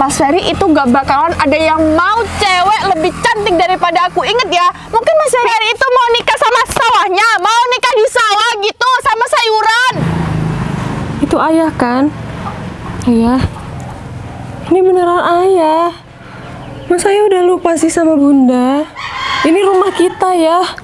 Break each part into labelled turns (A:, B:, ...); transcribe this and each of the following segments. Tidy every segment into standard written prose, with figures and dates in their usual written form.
A: Mas Ferry itu gak bakalan ada yang mau cewek lebih cantik daripada aku. Ingat ya, mungkin Mas Ferry itu mau nikah sama sawahnya, mau nikah di sawah gitu, sama sayuran.
B: Itu ayah kan? Ayah, ini beneran ayah. Mas ayah udah lupa sih sama bunda. Ini rumah kita ya.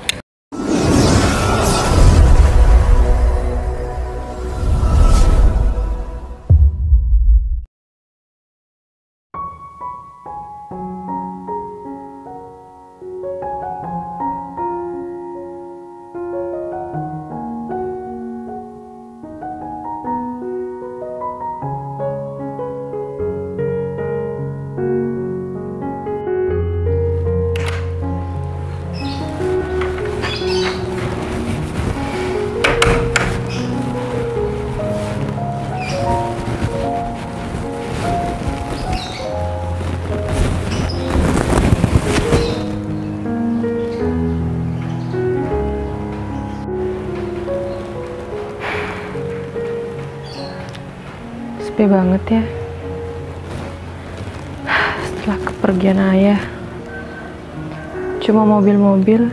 B: Sepi banget ya setelah kepergian ayah. Cuma mobil-mobil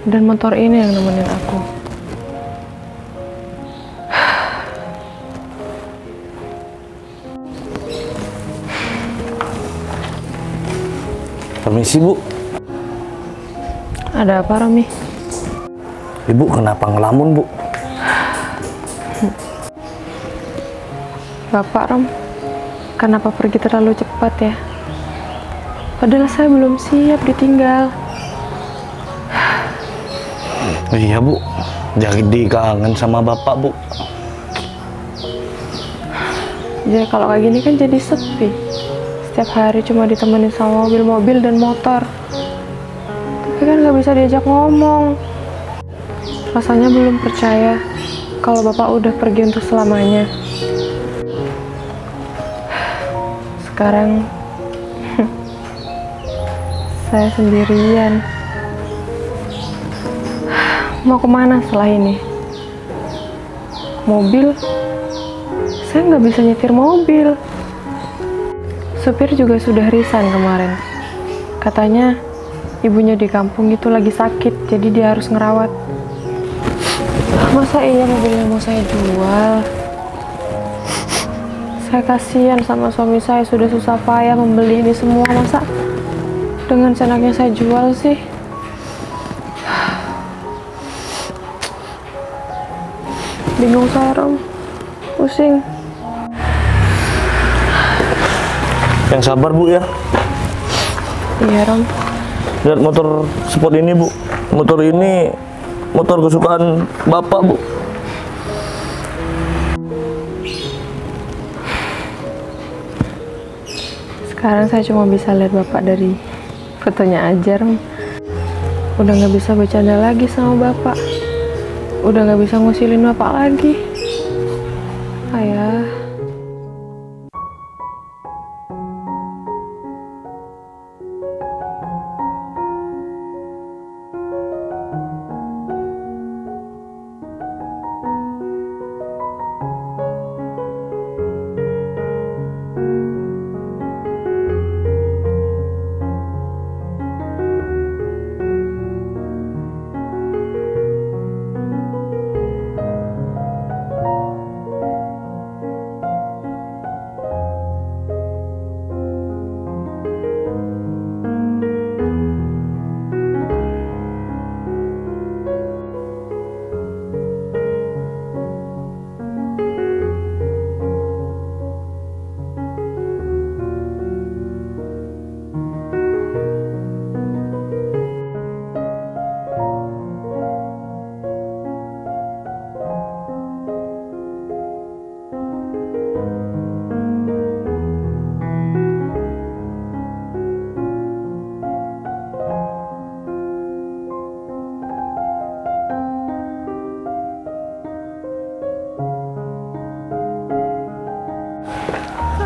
B: dan motor ini yang nemenin aku.
C: Permisi, Bu.
B: Ada apa, Romi?
C: Ibu kenapa ngelamun, Bu?
B: Bapak, Rom, kenapa pergi terlalu cepat ya? Padahal saya belum siap ditinggal.
C: Iya, Bu. Jadi kangen sama Bapak, Bu.
B: Jadi kalau kayak gini kan jadi sepi. Setiap hari cuma ditemenin sama mobil-mobil dan motor. Tapi kan nggak bisa diajak ngomong. Rasanya belum percaya kalau Bapak udah pergi untuk selamanya. Sekarang saya sendirian. Mau kemana setelah ini? Mobil? Saya nggak bisa nyetir mobil. Supir juga sudah resign kemarin. Katanya ibunya di kampung itu lagi sakit, jadi dia harus ngerawat. Masa iya mobilnya mau saya jual? Saya kasihan sama suami saya, sudah susah payah membeli ini semua, masa dengan senangnya saya jual sih? Bingung saya, Rom. Pusing.
C: Yang sabar, Bu, ya.
B: Iya, Rom.
C: Lihat motor sport ini, Bu. Motor ini motor kesukaan Bapak, Bu.
B: Sekarang saya cuma bisa lihat Bapak dari fotonya aja, Rom. Udah nggak bisa bercanda lagi sama Bapak. Udah nggak bisa ngusilin Bapak lagi. Ayah.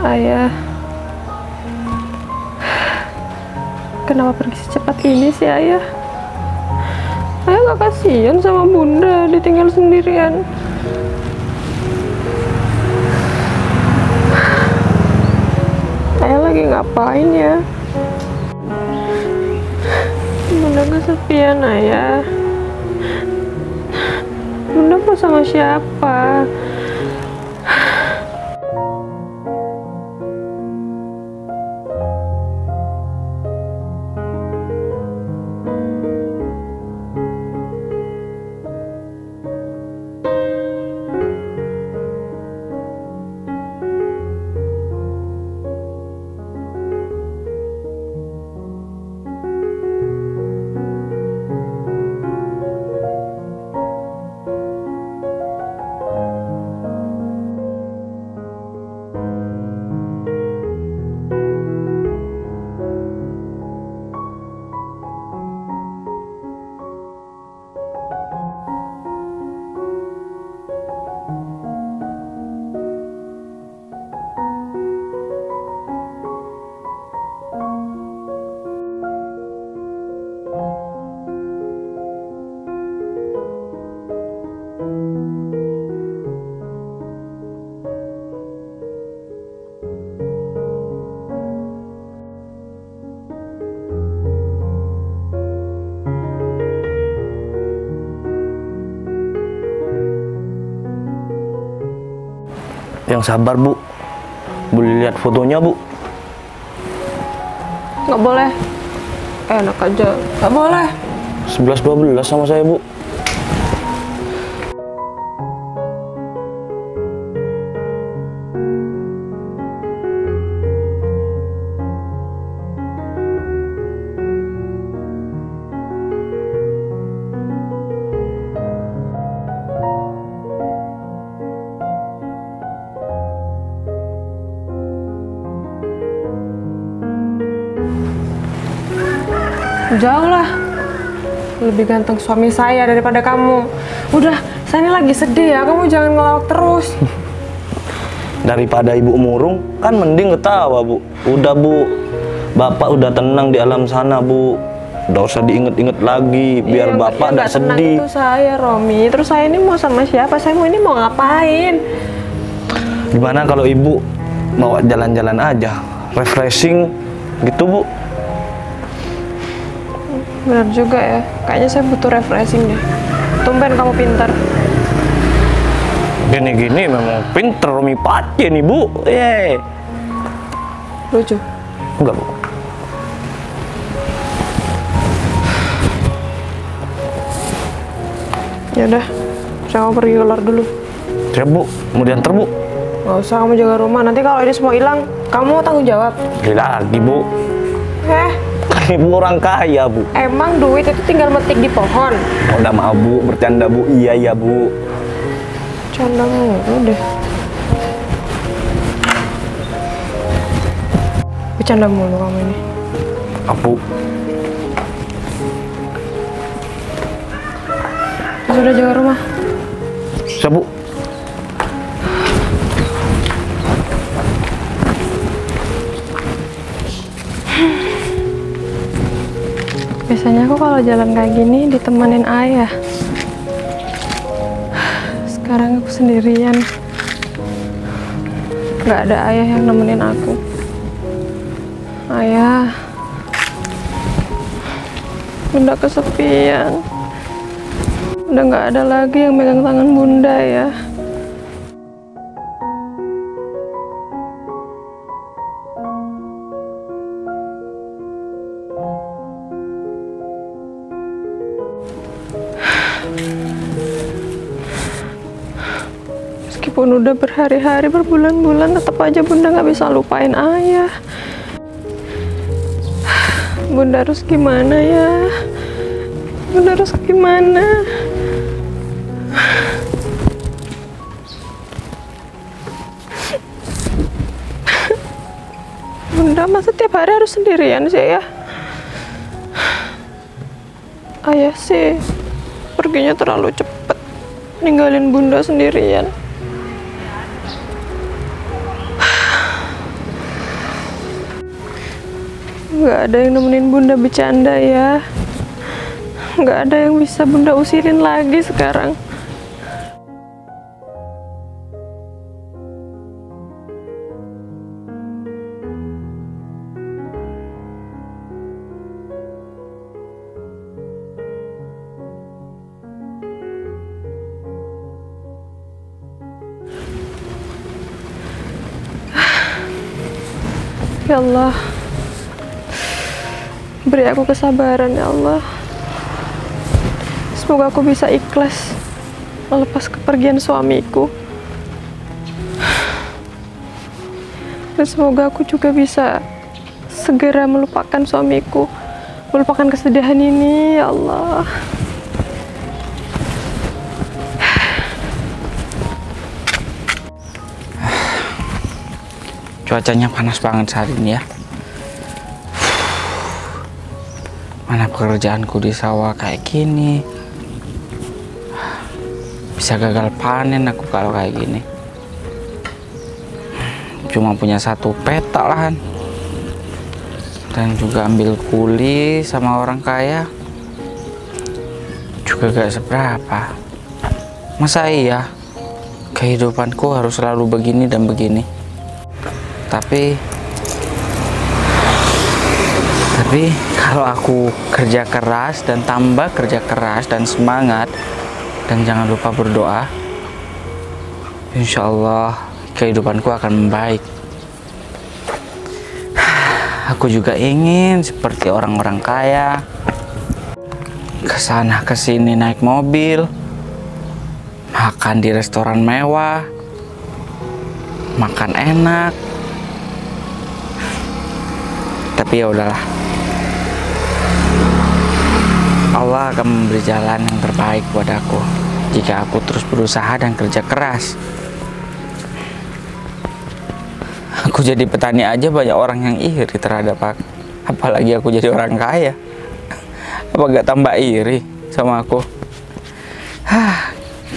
B: Ayah, kenapa pergi secepat ini sih, Ayah? Ayah gak kasihan sama bunda ditinggal sendirian. Ayah lagi ngapain ya? Bunda kesepian, Ayah. Bunda mau sama siapa?
C: Yang sabar, Bu. Boleh lihat fotonya, Bu?
B: Nggak boleh. Enak aja. Nggak boleh.
C: 11-12 sama saya, Bu.
B: Jauh lah. Lebih ganteng suami saya daripada kamu. Udah, saya ini lagi sedih ya. Kamu jangan ngelawak terus.
C: Daripada ibu murung, kan mending ketawa, Bu. Udah, Bu. Bapak udah tenang di alam sana, Bu. Udah usah diinget-inget lagi, biar Bapak
B: nggak
C: nggak
B: tenang
C: sedih.
B: itu saya, Romi. Terus saya ini mau sama siapa? Saya mau ini mau ngapain?
C: Gimana kalau Ibu mau jalan-jalan aja, refreshing gitu, Bu?
B: Benar juga ya. Kayaknya saya butuh refreshing deh. Tumben kamu pintar.
C: Gini-gini memang pinter Romi Pace nih, Bu. Yeay.
B: Lucu.
C: Enggak, Bu.
B: Ya udah, saya mau pergi keluar dulu.
C: Siap, Bu. Mau diantar, Bu?
B: Nggak usah, kamu jaga rumah. Nanti kalau ini semua hilang, kamu tanggung jawab.
C: Gila lagi, Bu. Ibu orang kaya, Bu.
B: Emang duit itu tinggal metik di pohon?
C: Oh, udah maaf, Bu. Bercanda, Bu. Iya, ya, Bu.
B: Canda mulu deh. Bercanda mulu kamu ini.
C: Apu.
B: Sudah jaga rumah.
C: Siap, Bu.
B: Biasanya aku kalau jalan kayak gini ditemenin ayah. Sekarang aku sendirian. Gak ada ayah yang nemenin aku. Ayah, Bunda kesepian. Udah gak ada lagi yang megang tangan Bunda ya. Meskipun udah berhari-hari, berbulan-bulan, tetap aja Bunda nggak bisa lupain ayah. Bunda harus gimana ya? Bunda harus gimana? Bunda masa tiap hari harus sendirian sih ya? Ayah sih perginya terlalu cepet, ninggalin Bunda sendirian. Nggak ada yang nemenin Bunda bercanda ya. Nggak ada yang bisa Bunda usirin lagi sekarang. Ya Allah, beri aku kesabaran ya Allah. Semoga aku bisa ikhlas melepas kepergian suamiku. Dan semoga aku juga bisa segera melupakan suamiku, melupakan kesedihan ini ya Allah.
D: Cuacanya panas banget saat ini ya. Mana pekerjaanku di sawah kayak gini. Bisa gagal panen aku kalau kayak gini. Cuma punya 1 peta lahan. Dan juga ambil kuli sama orang kaya. Juga gak seberapa. Masa iya kehidupanku harus selalu begini dan begini? Tapi kalau aku kerja keras dan tambah kerja keras dan semangat dan jangan lupa berdoa, insya Allah kehidupanku akan membaik. Aku juga ingin seperti orang-orang kaya, kesana kesini naik mobil, makan di restoran mewah, makan enak. Tapi ya udahlah, Allah akan memberi jalan yang terbaik buat aku jika aku terus berusaha dan kerja keras. Aku jadi petani aja banyak orang yang iri terhadap aku, apalagi aku jadi orang kaya. Apa gak tambah iri sama aku?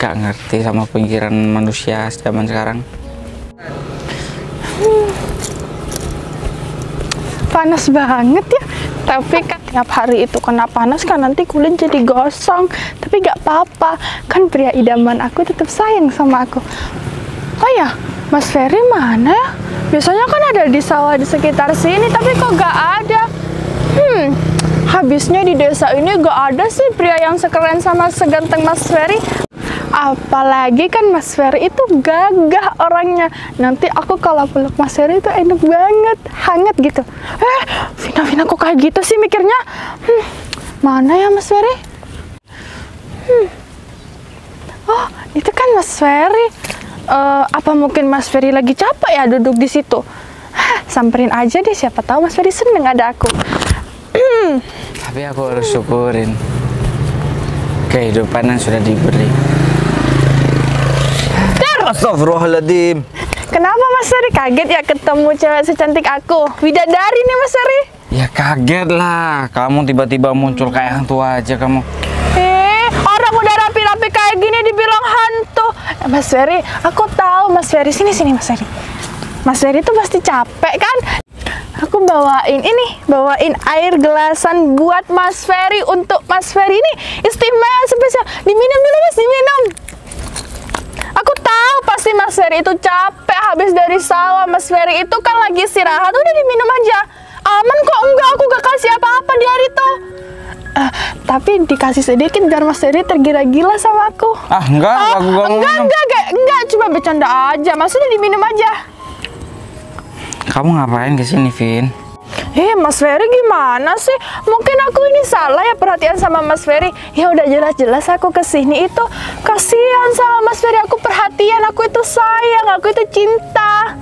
D: Gak ngerti sama pikiran manusia zaman sekarang.
A: Panas banget ya. Tapi kan tiap hari itu kena panas kan nanti kulit jadi gosong. Tapi gak apa-apa, kan pria idaman aku tetap sayang sama aku. Oh ya, Mas Ferry mana ya? Biasanya kan ada di sawah di sekitar sini, tapi kok gak ada. Habisnya di desa ini gak ada sih pria yang sekeren sama seganteng Mas Ferry. Apalagi kan Mas Ferry itu gagah orangnya. Nanti aku kalau peluk Mas Ferry itu enak banget, hangat gitu. Vina kok kayak gitu sih mikirnya? Mana ya Mas Ferry? Oh, itu kan Mas Ferry. Apa mungkin Mas Ferry lagi capek ya duduk di situ? Samperin aja deh, siapa tahu Mas Ferry seneng ada aku.
D: Tapi aku harus syukurin kehidupan yang sudah diberi.
C: Astagfirullahaladzim.
A: Kenapa Mas Ferry kaget ya ketemu cewek secantik aku? Bidadari nih Mas Ferry.
D: Ya kaget lah, kamu tiba-tiba muncul kayak hantu aja kamu.
A: Orang udah rapi-rapi kayak gini dibilang hantu. Mas Ferry, aku tahu Mas Ferry. Sini Mas Ferry. Mas Ferry tuh pasti capek kan? Aku bawain air gelasan buat Mas Ferry. Untuk Mas Ferry ini istimewa spesial. Diminum dulu Mas, diminum. Aku tahu pasti Mas Ferry itu capek habis dari sawah. Mas Ferry itu kan lagi istirahat, udah diminum aja. Aman kok, enggak, aku gak kasih apa-apa di hari itu. Tapi dikasih sedikit biar Mas Ferry tergila-gila sama aku.
D: Enggak, aku gak mau minum.
A: Enggak, cuma bercanda aja. Mas udah diminum aja.
D: Kamu ngapain kesini, Vin?
A: Mas Ferry gimana sih? Mungkin aku ini salah ya perhatian sama Mas Ferry. Ya udah jelas-jelas aku kesini itu kasihan sama Mas Ferry. Aku perhatian, aku itu sayang, aku itu cinta.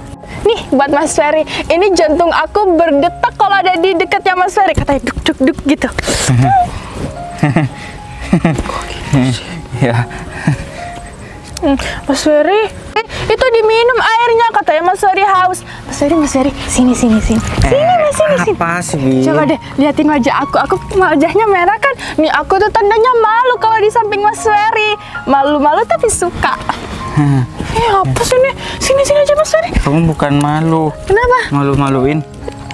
A: Nih buat Mas Ferry, ini jantung aku berdetak kalau ada di dekatnya Mas Ferry. Katanya duk duk duk gitu.
D: Ya.
A: Mas Ferry, itu diminum airnya, katanya Mas Ferry haus. Mas Ferry, sini. Sini Mas, sini.
D: Apa sih, Vin?
A: Coba deh, liatin wajah aku. Aku wajahnya merah kan? Nih aku tuh tandanya malu kalau di samping Mas Ferry. Malu-malu tapi suka. Apa sih nih? Sini aja Mas Ferry.
D: Kamu bukan malu.
A: Kenapa?
D: Malu-maluin.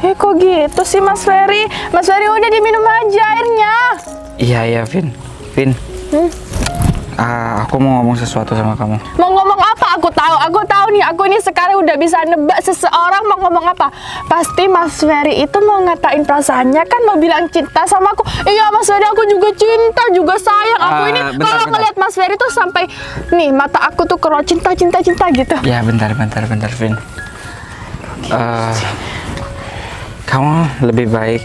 A: Kok gitu sih Mas Ferry? Mas Ferry udah diminum aja airnya.
D: Iya, Vin. Aku mau ngomong sesuatu sama kamu.
A: Mau ngomong apa? Aku tahu nih. Aku ini sekarang udah bisa nebak seseorang mau ngomong apa. Pasti Mas Ferry itu mau ngatain perasaannya kan, mau bilang cinta sama aku. Iya Mas Ferry, aku juga cinta, juga sayang. Aku ini kalau ngeliat Mas Ferry tuh sampai nih mata aku tuh kerot cinta gitu.
D: Ya bentar, Vin. kamu lebih baik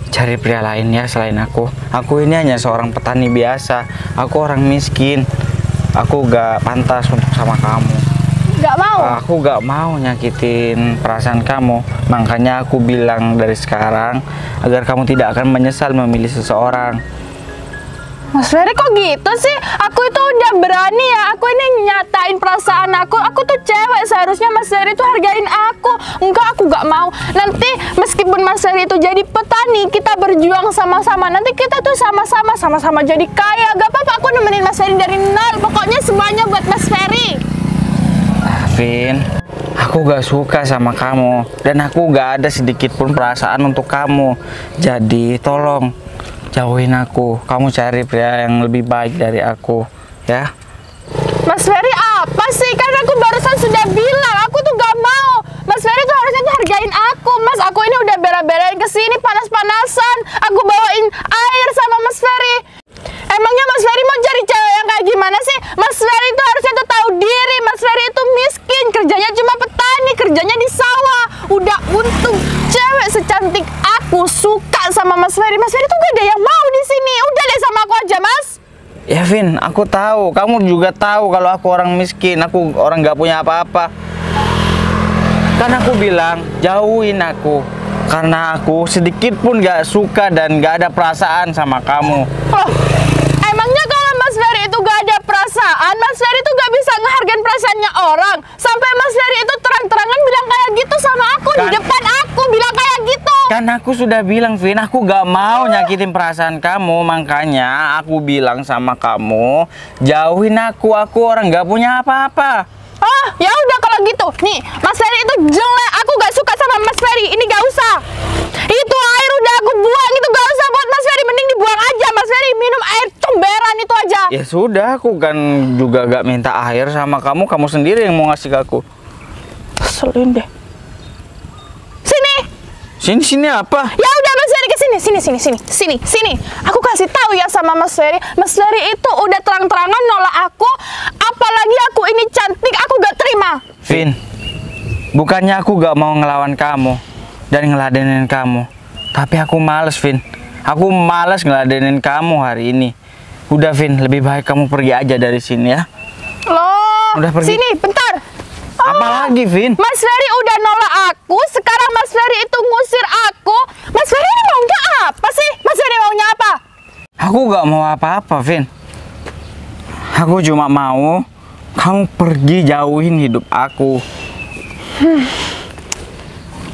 D: cari pria lain ya selain aku. Aku ini hanya seorang petani biasa. Aku orang miskin. Aku gak pantas untuk sama kamu.
A: Gak mau?
D: Aku gak mau nyakitin perasaan kamu. Makanya aku bilang dari sekarang agar kamu tidak akan menyesal memilih seseorang.
A: Mas Ferry kok gitu sih? Aku itu udah berani ya. Aku ini nyatain perasaan aku. Aku tuh cewek. Seharusnya Mas Ferry itu hargain aku. Enggak, aku gak mau. Nanti meskipun Mas Ferry itu jadi petani, kita berjuang sama-sama. Nanti kita tuh sama-sama jadi kaya. Gak apa-apa, aku nemenin Mas Ferry dari nol. Pokoknya semuanya buat Mas Ferry.
D: Vin, aku gak suka sama kamu. Dan aku gak ada sedikit pun perasaan untuk kamu. Jadi tolong jauhin aku. Kamu cari pria yang lebih baik dari aku, ya.
A: Mas Ferry apa sih? Kan aku barusan sudah bilang, aku tuh gak mau. Mas Ferry tuh harusnya tuh hargain aku. Mas, aku ini udah bela-belain kesini panas-panasan. Aku bawain air sama Mas Ferry. Emangnya Mas Ferry mau cari cewek yang kayak gimana sih? Mas Ferry tuh harusnya tuh tahu diri. Mas Ferry itu miskin, kerjanya cuma petani, kerjanya di sawah. Udah untung cewek secantik aku suka sama Mas Ferry. Mas Ferry tuh gak ada yang mau di sini. Udah deh sama aku aja, Mas.
D: Ya Vin, aku tahu. Kamu juga tahu kalau aku orang miskin. Aku orang gak punya apa-apa. Kan aku bilang jauhin aku. Karena aku sedikit pun gak suka dan gak ada perasaan sama kamu.
A: Loh, emangnya kalau Mas Ferry itu gak ada perasaan, Mas Ferry itu gak bisa ngehargain perasaannya orang. Sampai Mas Ferry itu terang-terangan bilang kayak gitu sama aku, di depan aku bilang kayak gitu.
D: Kan aku sudah bilang, Vin, aku gak mau nyakitin perasaan kamu. Makanya aku bilang sama kamu, jauhin aku orang gak punya apa-apa.
A: Oh, ya udah kalau gitu. Nih, Mas Ferry itu jelek. Aku gak suka sama Mas Ferry. Ini gak usah. Itu air udah aku buang. Itu gak usah buat Mas Ferry. Mending dibuang aja. Mas Ferry minum air comberan itu aja.
D: Ya sudah, aku kan juga gak minta air sama kamu. Kamu sendiri yang mau ngasih ke aku.
A: Keselin deh. Sini.
D: Sini apa?
A: Ya udah Mas Ferry kesini. Sini. Aku kasih tahu ya sama Mas Ferry. Mas Ferry itu udah terang-terangan nolak aku. Apalagi aku ini cantik, aku gak terima.
D: Vin, bukannya aku gak mau ngelawan kamu dan ngeladenin kamu, tapi aku males, Vin. Aku males ngeladenin kamu hari ini. Udah, Vin, lebih baik kamu pergi aja dari sini ya.
A: Loh,
D: Udah pergi.
A: Sini, bentar.
D: Apalagi, Vin?
A: Mas Ferry udah nolak aku, sekarang Mas Ferry itu ngusir aku. Mas Ferry ini maunya apa sih? Mas Ferry maunya apa?
D: Aku gak mau apa-apa, Vin. Aku cuma mau kamu pergi jauhin hidup aku.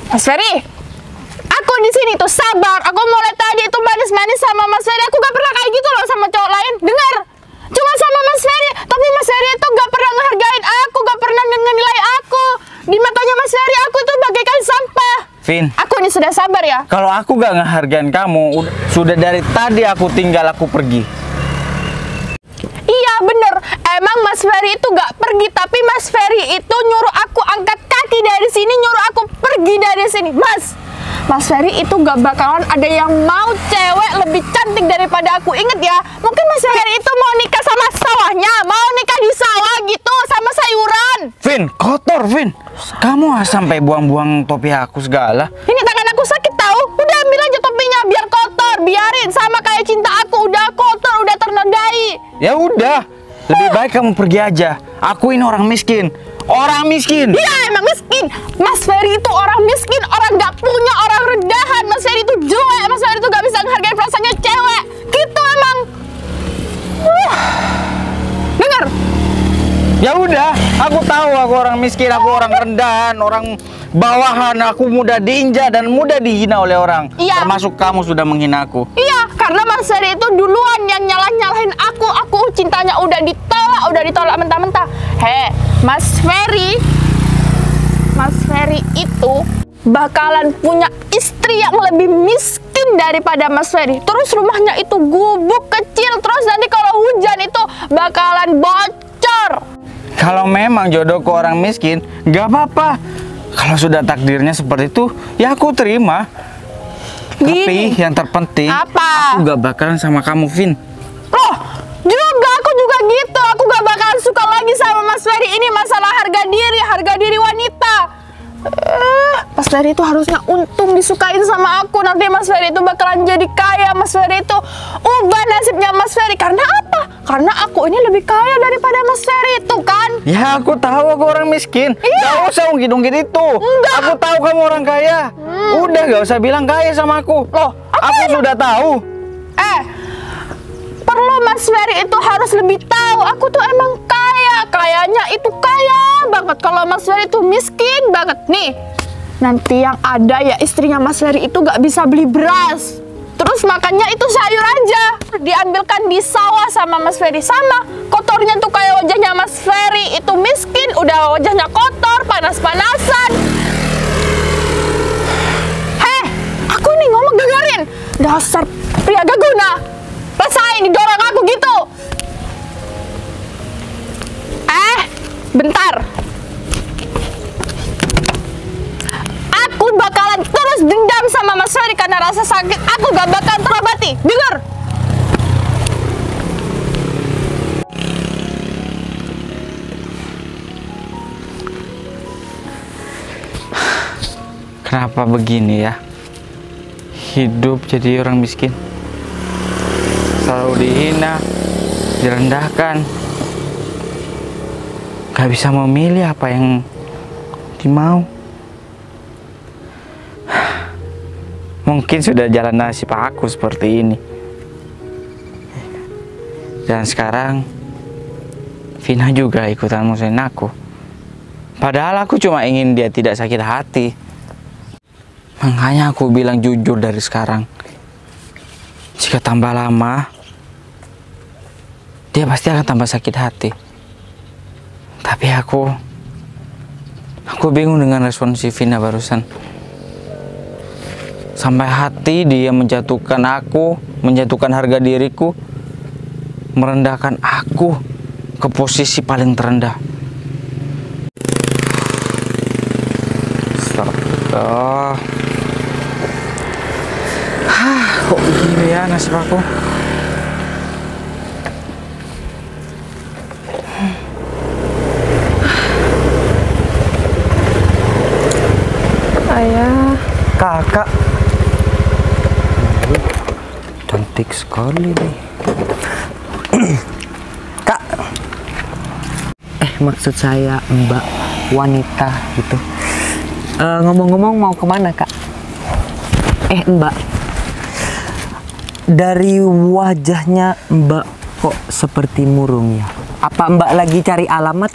A: Mas Ferry, aku di sini tuh sabar. Aku mulai tadi itu manis-manis sama Mas Ferry. Aku gak pernah kayak gitu loh sama cowok lain. Dengar, cuma sama Mas Ferry. Tapi Mas Ferry itu gak pernah ngehargain aku, gak pernah ngenilai aku. Di matanya Mas Ferry aku itu bagaikan sampah.
D: Vin,
A: Aku ini sudah sabar ya.
D: kalau aku gak ngehargain kamu, sudah dari tadi aku tinggal aku pergi.
A: Iya bener, emang Mas Ferry itu gak pergi. Tapi Mas Ferry itu nyuruh aku angkat kaki dari sini, nyuruh aku pergi dari sini. Mas Ferry itu gak bakalan ada yang mau cewek lebih cantik daripada aku. Ingat ya, mungkin Mas Ferry itu mau nikah sama sawahnya, mau nikah di sawah gitu, sama sayuran.
D: Vin, kotor, Vin. Kamu sampai buang-buang topi aku segala.
A: Ini tangan aku sakit tahu. Udah ambil aja topinya biar kotor, biarin sama kayak cinta aku, udah kotor, udah ternodai.
D: Ya udah, lebih baik kamu pergi aja. Aku ini orang miskin. Orang miskin.
A: Iya emang miskin. Mas Ferry itu orang miskin, orang gak punya, orang rendahan. Mas Ferry itu jelek. Mas Ferry itu gak bisa menghargai perasaannya cewek. Gitu emang. Dengar.
D: Ya udah, aku tahu aku orang miskin, aku orang rendahan, orang bawahan, aku mudah diinjak dan mudah dihina oleh orang.
A: Iya.
D: Termasuk kamu sudah menghina aku.
A: Iya, karena Mas Ferry itu duluan yang nyalahin aku. Aku cintanya udah ditolak mentah-mentah. Mas Ferry itu bakalan punya istri yang lebih miskin daripada Mas Ferry. Terus rumahnya itu gubuk kecil. Terus nanti kalau hujan itu bakalan bocor.
D: Kalau memang jodohku orang miskin, gak apa-apa. Kalau sudah takdirnya seperti itu, ya aku terima. Tapi
A: Gini.
D: yang terpenting,
A: Apa?
D: aku gak bakalan sama kamu, Vin.
A: Loh, aku juga gitu. Aku gak bakalan suka lagi sama Mas Ferry. Ini masalah harga diri wanita. Mas Ferry itu harusnya untung disukain sama aku. Nanti Mas Ferry itu bakalan jadi kaya. Mas Ferry itu ubah nasibnya Mas Ferry. Karena apa? Karena aku ini lebih kaya daripada Mas Ferry itu kan.
D: Ya aku tahu aku orang miskin. Gak usah ungkit-ungkit itu. Aku tahu kamu orang kaya. Udah gak usah bilang kaya sama aku.
A: Loh,
D: Aku sudah tahu.
A: Perlu Mas Ferry itu harus lebih tahu. Aku tuh emang kaya. Kayanya itu kaya banget. Kalau Mas Ferry itu miskin banget. Nih, nanti yang ada ya istrinya Mas Ferry itu gak bisa beli beras. Terus makannya itu sayur aja. Diambilkan di sawah sama Mas Ferry. Sama kotornya tuh kayak wajahnya Mas Ferry. Itu miskin, udah wajahnya kotor, panas-panasan. Heh, aku ini ngomong dengerin. Dasar pria gak guna. Rasain didorong aku gitu. Bentar. Aku bakalan terus dendam sama Mas Ferry karena rasa sakit aku gak bakalan terobati. Dengar?
D: Kenapa begini ya? Hidup jadi orang miskin. Selalu dihina, direndahkan. Gak bisa memilih apa yang dimau. Mungkin sudah jalan nasib aku seperti ini. Dan sekarang Vina juga ikutan musuhin aku. Padahal aku cuma ingin dia tidak sakit hati. Makanya aku bilang jujur dari sekarang. Jika tambah lama, dia pasti akan tambah sakit hati. Tapi aku bingung dengan respon si Vina barusan. Sampai hati dia menjatuhkan aku, menjatuhkan harga diriku, merendahkan aku ke posisi paling terendah. Astagfirullah. Kok begini ya nasib aku?
B: Ayah.
E: Kakak. Cantik sekali nih. Kak. Maksud saya Mbak wanita gitu. Ngomong-ngomong mau kemana Kak? Mbak. Dari wajahnya Mbak kok seperti murung ya? Apa Mbak lagi cari alamat?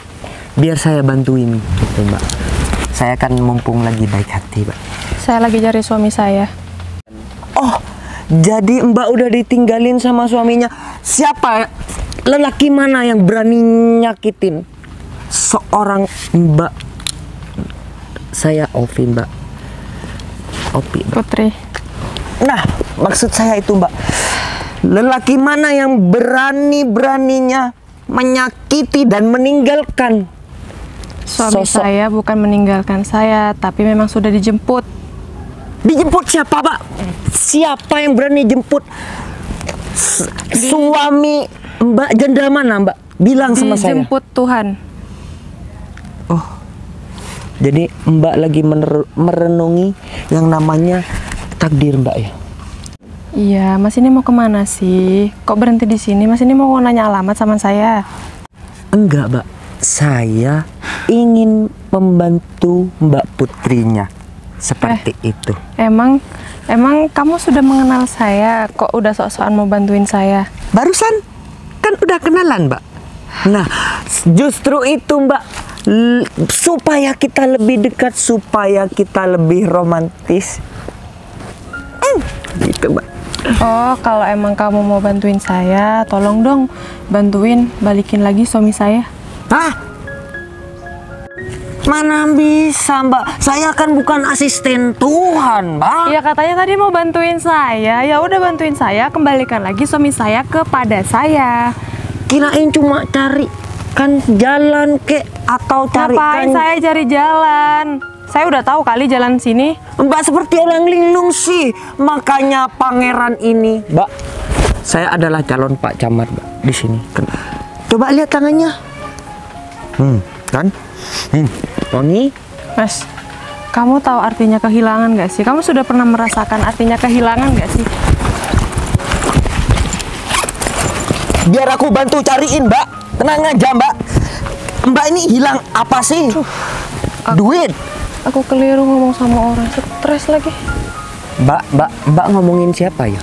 E: Biar saya bantuin gitu Mbak. Saya kan mumpung lagi baik hati Mbak.
B: Saya lagi cari suami saya.
E: Oh, jadi Mbak udah ditinggalin sama suaminya. Siapa? Lelaki mana yang berani nyakitin seorang Mbak? Saya Ovi Mbak. Ovi Mbak.
B: Putri.
E: Nah, maksud saya itu Mbak. Lelaki mana yang berani-beraninya menyakiti dan meninggalkan?
B: Suami saya bukan meninggalkan saya, tapi memang sudah dijemput.
E: Dijemput siapa Pak? Siapa yang berani jemput suami Mbak? Janda mana Mbak? Bilang sama saya.
B: Dijemput Tuhan.
E: Oh, jadi Mbak lagi merenungi yang namanya takdir Mbak ya?
B: Iya, Mas ini mau kemana sih? Kok berhenti di sini? Mas ini mau nanya alamat sama saya?
E: Enggak Mbak, saya ingin membantu Mbak Putrinya. Seperti itu.
B: Emang kamu sudah mengenal saya? Kok udah sok-sokan mau bantuin saya?
E: Barusan kan udah kenalan Mbak. Nah, justru itu Mbak, supaya kita lebih dekat, supaya kita lebih romantis. Gitu Mbak.
B: Oh, kalau emang kamu mau bantuin saya, tolong dong bantuin balikin lagi suami saya.
E: Hah? Mana bisa Mbak? Saya kan bukan asisten Tuhan Mbak.
B: Ya katanya tadi mau bantuin saya. Ya udah bantuin saya, kembalikan lagi suami saya kepada saya.
E: Kirain cuma cari kan jalan kek atau
B: Ngapain
E: carikan.
B: saya cari jalan? Saya udah tahu kali jalan sini.
E: Mbak seperti orang linglung sih. Makanya pangeran ini, Mbak. Saya adalah calon Pak Camat, Mbak, di sini. Coba lihat tangannya. Kan? Wangi?
B: Mas, Kamu tahu artinya kehilangan gak sih? Kamu sudah pernah merasakan artinya kehilangan gak sih?
E: Biar aku bantu cariin, Mbak. Tenang aja, Mbak. Mbak ini hilang apa sih? Duit.
B: Aku keliru ngomong sama orang, stres lagi.
E: Mbak ngomongin siapa ya?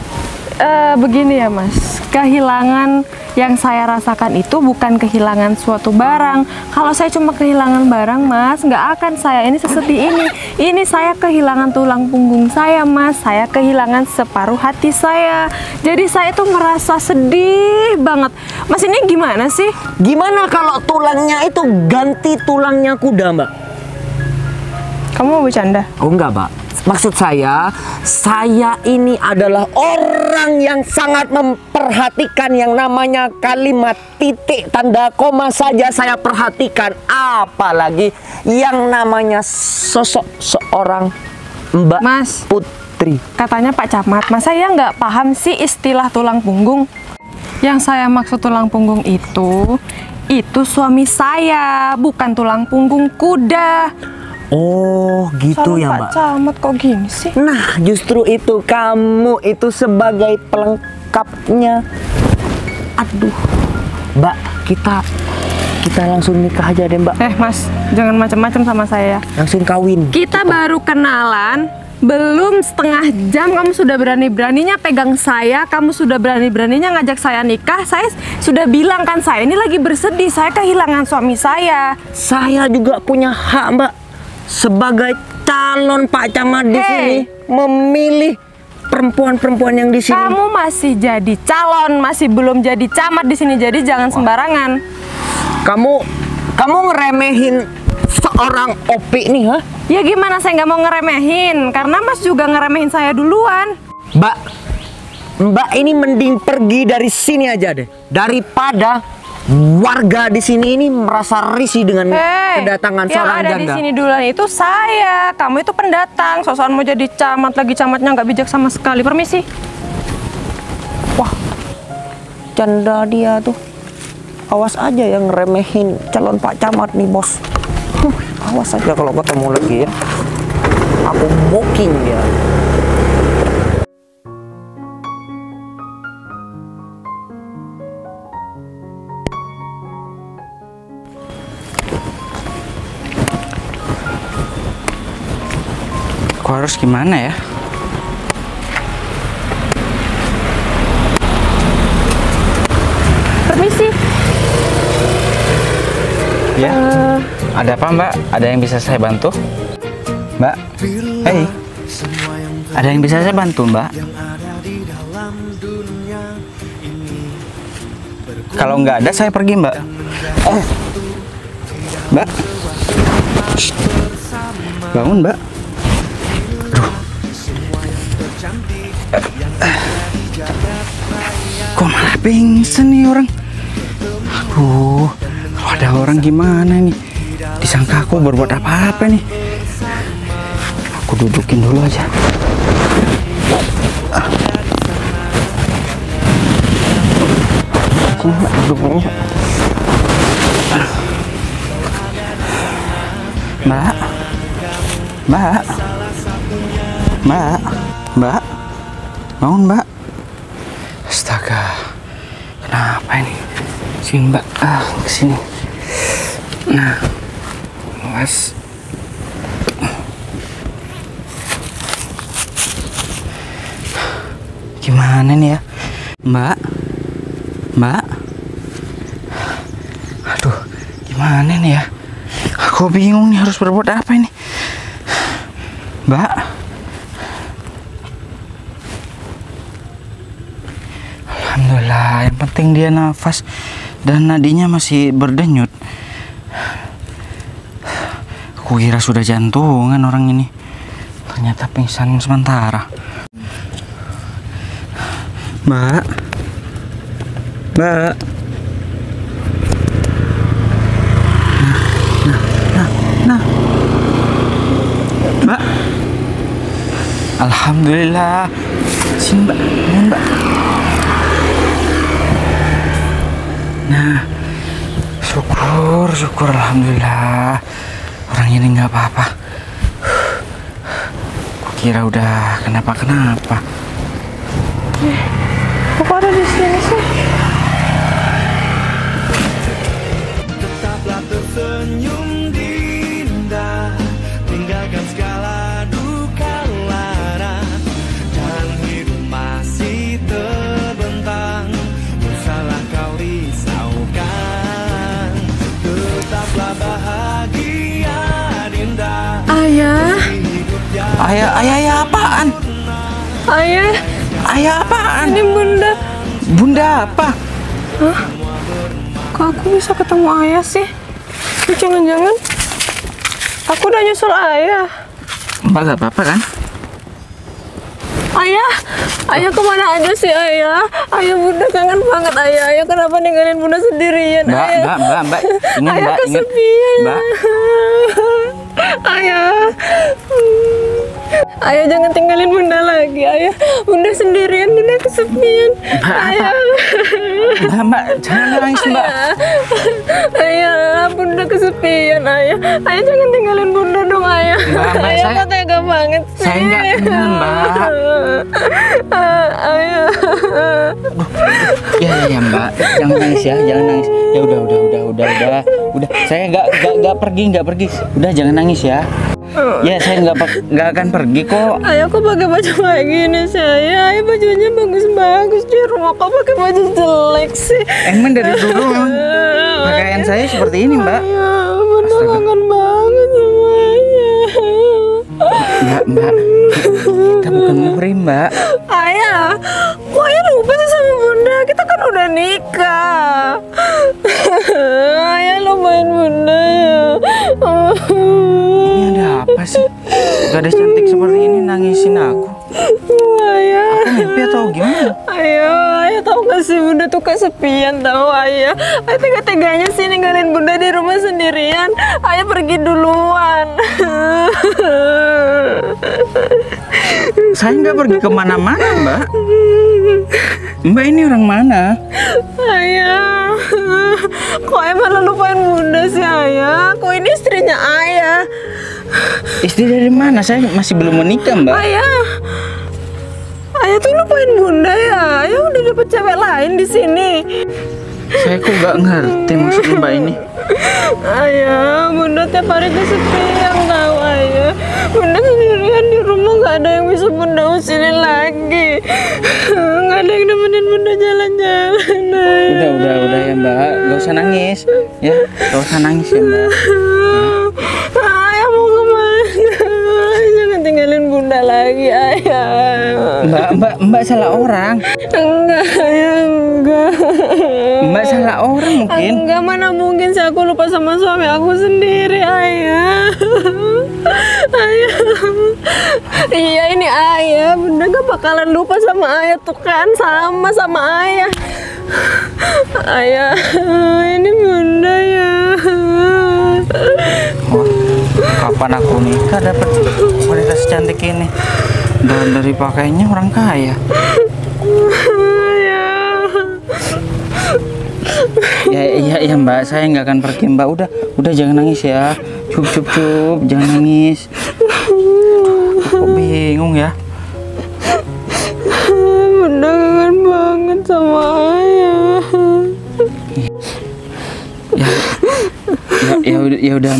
B: Begini ya Mas, kehilangan yang saya rasakan itu bukan kehilangan suatu barang. Kalau saya cuma kehilangan barang Mas, nggak akan saya ini sesedih ini. Ini saya kehilangan tulang punggung saya Mas, saya kehilangan separuh hati saya. Jadi saya tuh merasa sedih banget. Mas ini gimana sih?
E: Gimana kalau tulangnya itu ganti tulangnya kuda, Mbak?
B: Kamu mau bercanda?
E: Oh enggak, Mbak. Maksud saya ini adalah orang yang sangat memperhatikan yang namanya kalimat titik tanda koma saja saya perhatikan. Apalagi yang namanya sosok seorang Mbak
B: Mas,
E: Putri.
B: katanya Pak Camat, mas saya nggak paham sih istilah tulang punggung. Yang saya maksud tulang punggung itu suami saya, bukan tulang punggung kuda.
E: Oh gitu
B: Salam
E: ya,
B: Pak
E: Mbak.
B: Camat kok gini sih?
E: Nah justru itu kamu itu sebagai pelengkapnya. Aduh Mbak, kita langsung nikah aja deh Mbak.
B: Mas, jangan macam-macam sama saya.
E: Langsung kawin.
B: Kita baru kenalan, belum setengah jam kamu sudah berani-beraninya pegang saya, kamu sudah berani-beraninya ngajak saya nikah. Saya sudah bilang kan, saya ini lagi bersedih, saya kehilangan suami saya.
E: Saya juga punya hak Mbak, sebagai calon Pak Camat di sini memilih perempuan-perempuan yang di sini.
B: Kamu masih jadi calon, masih belum jadi camat di sini, jadi jangan sembarangan.
E: Kamu ngeremehin seorang Opi nih, ha?
B: Ya gimana saya nggak mau ngeremehin, karena Mas juga ngeremehin saya duluan.
E: Mbak ini mending pergi dari sini aja deh, daripada warga di sini ini merasa risih dengan kedatangan seorang
B: janda. Yang ada di sini duluan itu saya, kamu itu pendatang, sosokan mau jadi camat lagi, camatnya nggak bijak sama sekali. Permisi.
E: Wah, janda dia tuh. Awas aja yang ngeremehin calon Pak Camat nih bos. Awas aja kalau ketemu lagi ya. Aku booking dia.
D: Aku harus gimana ya?
B: Permisi.
D: Ya. Ada apa Mbak? Ada yang bisa saya bantu? Mbak? Hei. Ada yang bisa saya bantu Mbak? Kalau nggak ada saya pergi Mbak. Mbak? Shh. Bangun Mbak. Kok malah pingsan nih orang? Aduh, kalau ada orang gimana nih? Disangka aku berbuat apa-apa nih. Aku dudukin dulu aja. Sini Mbak, duduk dulu Mbak. Mbak. Mbak. Mbak. Bangun Mbak. Astaga, kenapa ini? Sini Mbak, kesini. Nah, awas. Gimana nih ya, Mbak? Mbak? Aduh, gimana nih ya? Aku bingung nih harus berbuat apa ini, Mbak? Alhamdulillah, yang penting dia nafas dan nadinya masih berdenyut. Aku kira sudah jantungan orang ini, ternyata pingsan sementara. Mbak, Mbak. Nah, Mbak. Alhamdulillah. Sini Mbak, Mbak. Nah, syukur alhamdulillah orang ini nggak apa-apa. Kira udah kenapa-kenapa.
B: Kok ada di sini sih?
F: Tetaplah tersenyum Dinda, tinggalkan segala duka lara, dan hidup masih terbentang, usahlah kau risaukan. Tetaplah bahagia Dinda.
B: Ayah,
D: Ayah apaan?
B: ayah,
D: Apaan?
B: ini bunda.
D: Bunda apa?
B: Kok aku bisa ketemu ayah sih? Jangan-jangan aku udah nyusul ayah.
D: Mbak gak apa-apa kan?
B: Ayah kemana aja sih ayah? Ayah bunda kangen banget ayah. Ayah kenapa ninggalin bunda sendirian?
D: Mbak,
B: ayah.
D: Mbak, ingat
B: Ayah
D: Mbak, ingat.
B: kesepian.
D: Mbak,
B: Ayah. Ayah jangan tinggalin bunda lagi. Ayah, bunda sendirian, bunda kesepian. Ayah.
D: Mbak, jangan nangis Mbak.
B: Ayah, bunda kesepian ayah. Ayah jangan tinggalin bunda dong ayah.
D: Mbak,
B: Ayah
D: saya-
B: kok tega banget sih.
D: Saya nggak kenal Mbak.
B: Ayah.
D: Ya Mbak, jangan nangis ya, jangan nangis. Ya udah. Saya nggak pergi. Udah jangan nangis ya. Ya saya nggak akan pergi kok.
B: Ayah kok pakai baju kayak gini sih ayah? Ayah bajunya bagus-bagus di rumah, kok pakai baju jelek sih?
D: Emang dari dulu memang pakaian saya seperti ini Mbak.
B: Ayah, bunda kangen banget sama ayah.
D: Mbak, kita bukan muhrim Mbak.
B: Ayah, kok ayah lupa sih sama bunda? Kita kan udah nikah. Ayah lupain bunda ya.
D: Ini ada apa sih? Gadis cantik seperti ini nangisin aku.
B: Ayah.
D: Aku mimpi atau gimana?
B: Ayah tahu gak sih bunda tuh kesepian tahu ayah. Ayah tega-teganya sih ninggalin bunda di rumah sendirian. Ayah pergi duluan.
D: Saya nggak pergi kemana-mana Mbak. Mbak ini orang mana?
B: Ayah, kok ayah malah lupain bunda sih ayah? Kok ini istrinya ayah?
D: Istri dari mana? Saya masih belum menikah Mbak.
B: Ayah tuh lupain bunda ya? Ayah udah dapet cewek lain di sini.
D: Saya kok nggak ngerti maksud Mbak ini.
B: Ayah, bunda tiap hari kesepian tahu ayah. Bunda sendirian di rumah, nggak ada yang bisa bunda usilin lagi. Nggak ada yang nemenin bunda jalan-jalan.
D: Udah ya Mbak, gak usah nangis ya, gak usah nangis ya Mbak.
B: Ayah mau kemana? Jangan tinggalin bunda lagi ayah.
D: Mbak salah orang.
B: Enggak, ayah enggak.
D: Mbak salah orang mungkin.
B: Enggak, mana mungkin sih aku lupa sama suami aku sendiri, ayah. Ayah. Iya, ini ayah. Bunda gak bakalan lupa sama ayah tuh kan, sama ayah. Ayah, ini bunda ya.
D: Wah, kapan aku nikah dapat wanita secantik ini? Dan dari pakainya orang kaya. Ya Mbak, saya nggak akan pergi Mbak. Udah jangan nangis ya. Cup, jangan nangis. Aku bingung ya.
B: Bunda kangen banget sama ayah.
D: Ya udah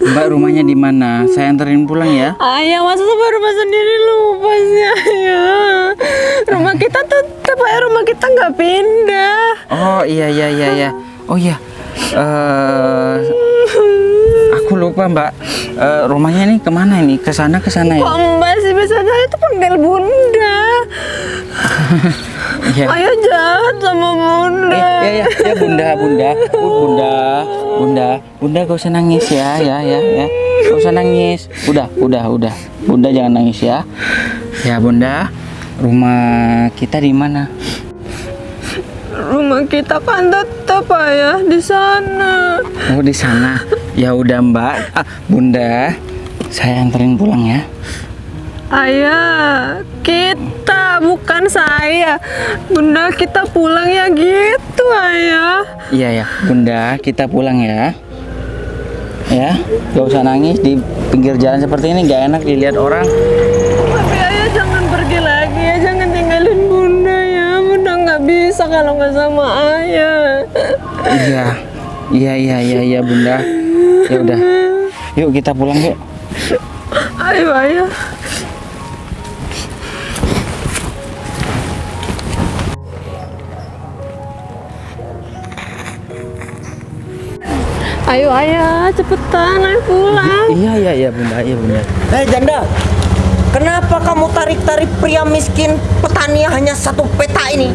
D: Mbak rumahnya di mana? Saya anterin pulang ya.
B: Ayah, masa sampai rumah sendiri lupa sih ayah. Rumah kita tetap ayah, rumah kita nggak pindah.
D: Oh iya. Oh iya. Aku lupa Mbak. Rumahnya nih kemana ini? Ke sana ya.
B: Kok mbak sih biasanya itu panggil bunda?
D: Iya.
B: Ayah jahat sama bunda.
D: Ya Bunda gak usah nangis ya. Gak usah nangis. Udah. Bunda jangan nangis ya. Ya Bunda, rumah kita di mana?
B: Rumah kita kan tetap ayah di sana.
D: Oh di sana. Ya udah Mbak. Bunda, saya anterin pulang ya.
B: Ayah, kita bukan saya. Bunda, kita pulang ya gitu ayah.
D: Iya ya, Bunda, kita pulang ya. Ya, gak usah nangis di pinggir jalan seperti ini, gak enak dilihat orang. Iya Bunda. Ya udah. Yuk kita pulang yuk.
B: Ayo ayah. Ayo ayah, cepetan, ayo pulang.
D: Iya Bunda, iya Bunda.
E: Hei janda, kenapa kamu tarik-tarik pria miskin petani hanya satu peta ini?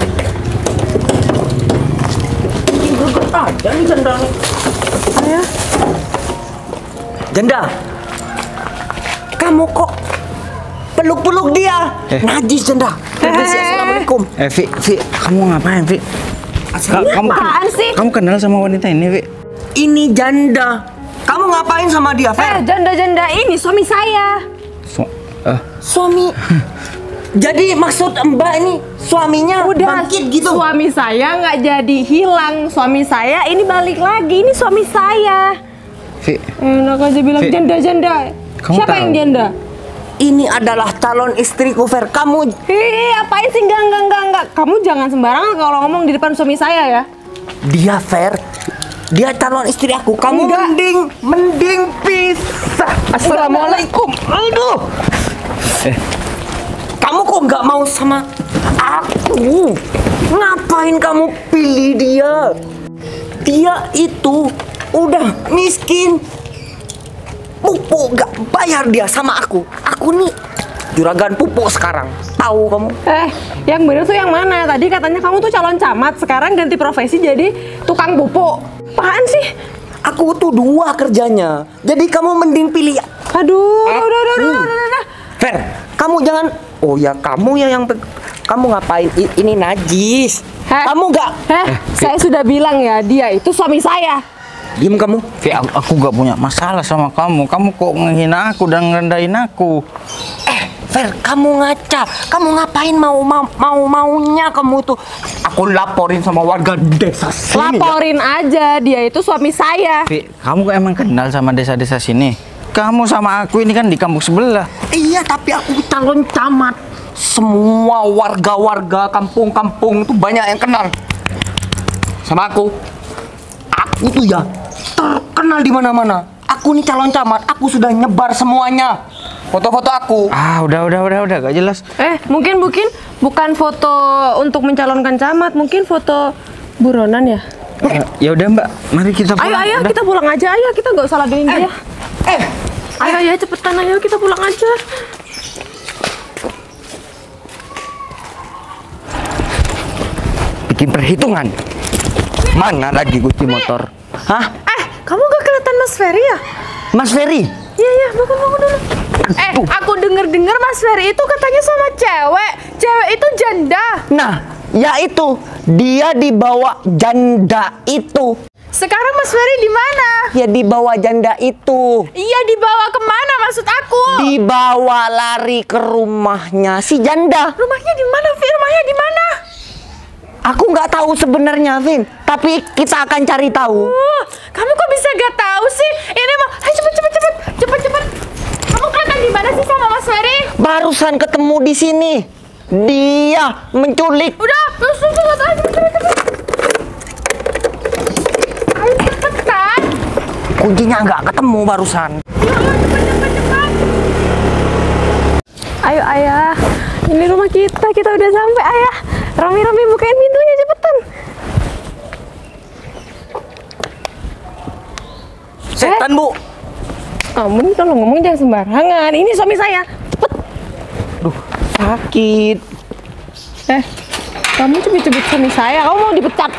E: Greget aja nih janda nih.
B: Ayah,
E: Janda, kamu kok peluk-peluk dia? Najis janda. Permisi, assalamualaikum.
D: Vi, kamu ngapain, Vi?
B: apaan sih?
D: Kamu kenal sama wanita ini, Vi?
E: Ini janda. Kamu ngapain sama dia, Fer?
B: Janda-janda ini suami saya.
E: Suami. Jadi maksud Mbak ini suaminya bangkit gitu?
B: Suami saya nggak jadi hilang. Suami saya ini balik lagi. Ini suami saya.
D: Vi,
B: Enak aja bilang
D: Vi,
B: janda-janda.
D: kamu
B: Siapa
D: tahu?
B: yang janda?
E: Ini adalah calon istriku, Fer. Kamu
B: Apain sih? Enggak. Kamu jangan sembarangan kalau ngomong di depan suami saya ya.
E: dia, Fer. Dia calon istri aku. Kamu
B: Enggak.
E: mending pisah. Assalamualaikum. Aduh. Kamu kok nggak mau sama aku? Ngapain kamu pilih dia? Dia itu udah miskin. Pupuk nggak bayar dia sama aku. Aku nih juragan pupuk sekarang. Tahu kamu?
B: Yang bener tuh yang mana? Tadi katanya kamu tuh calon camat, sekarang ganti profesi jadi tukang pupuk. Apaan sih?
E: Aku tuh dua kerjanya. Jadi kamu mending pilih.
B: Aduh, udah.
E: Fer, kamu jangan. Oh ya, kamu ya yang kamu ngapain? Ini najis. Kamu nggak?
B: Saya sudah bilang ya, dia itu suami saya.
E: Diem kamu.
D: Vi, aku gak punya masalah sama kamu. Kamu kok ngehina aku dan ngerendahin aku?
E: Fer, kamu ngaca. Kamu ngapain maunya kamu tuh? Aku laporin sama warga desa sini.
B: Laporin aja, dia itu suami saya.
D: Vi, kamu kok emang kenal sama desa-desa sini? Kamu sama aku ini kan di kampung sebelah.
E: Iya, tapi aku calon camat. Semua warga-warga kampung-kampung tuh banyak yang kenal sama aku. Aku tuh ya terkenal di mana-mana. Aku nih calon camat. Aku sudah nyebar semuanya. Foto-foto aku.
D: Udah, gak jelas.
B: Mungkin bukan foto untuk mencalonkan camat, mungkin foto buronan ya.
D: Ya udah Mbak, mari kita pulang.
B: Ayo,
D: Udah.
B: kita pulang aja, ayo kita nggak usah ladenin dia. Ayo ya cepetan, ayo kita pulang aja.
E: Bikin perhitungan. Mana lagi kunci motor? Hah?
B: Kamu gak kelihatan Mas Ferry ya?
E: Mas Ferry?
B: Iya, bangun dulu.
A: Aku denger Mas Ferry itu katanya sama cewek. Cewek itu janda.
E: Nah, ya itu. Dia dibawa janda itu.
A: Sekarang Mas Ferry di mana?
E: Ya dibawa janda itu.
A: Iya, dibawa kemana maksud aku?
E: Dibawa lari ke rumahnya si janda.
A: Rumahnya di mana, Vin? Rumahnya di mana?
E: Aku nggak tahu sebenarnya, Vin. Tapi kita akan cari tahu.
A: Kamu kok bisa gak tahu sih? Ini mau, ayo cepet. Kamu kelihatan di mana sih sama Mas Ferry?
E: Barusan ketemu di sini. Dia menculik.
A: Udah, cepet. Ayo cepetan.
E: Kuncinya nggak ketemu barusan.
A: Cepet.
B: Ayo ayah, ini rumah kita udah sampai ayah. Romi bukain pintunya cepetan.
E: Setan, Bu.
B: Kamu nih kalau ngomong jangan sembarangan. Ini suami saya. Cepet.
E: Sakit.
B: Kamu cubit-cubit suami saya. Kamu mau dipecat?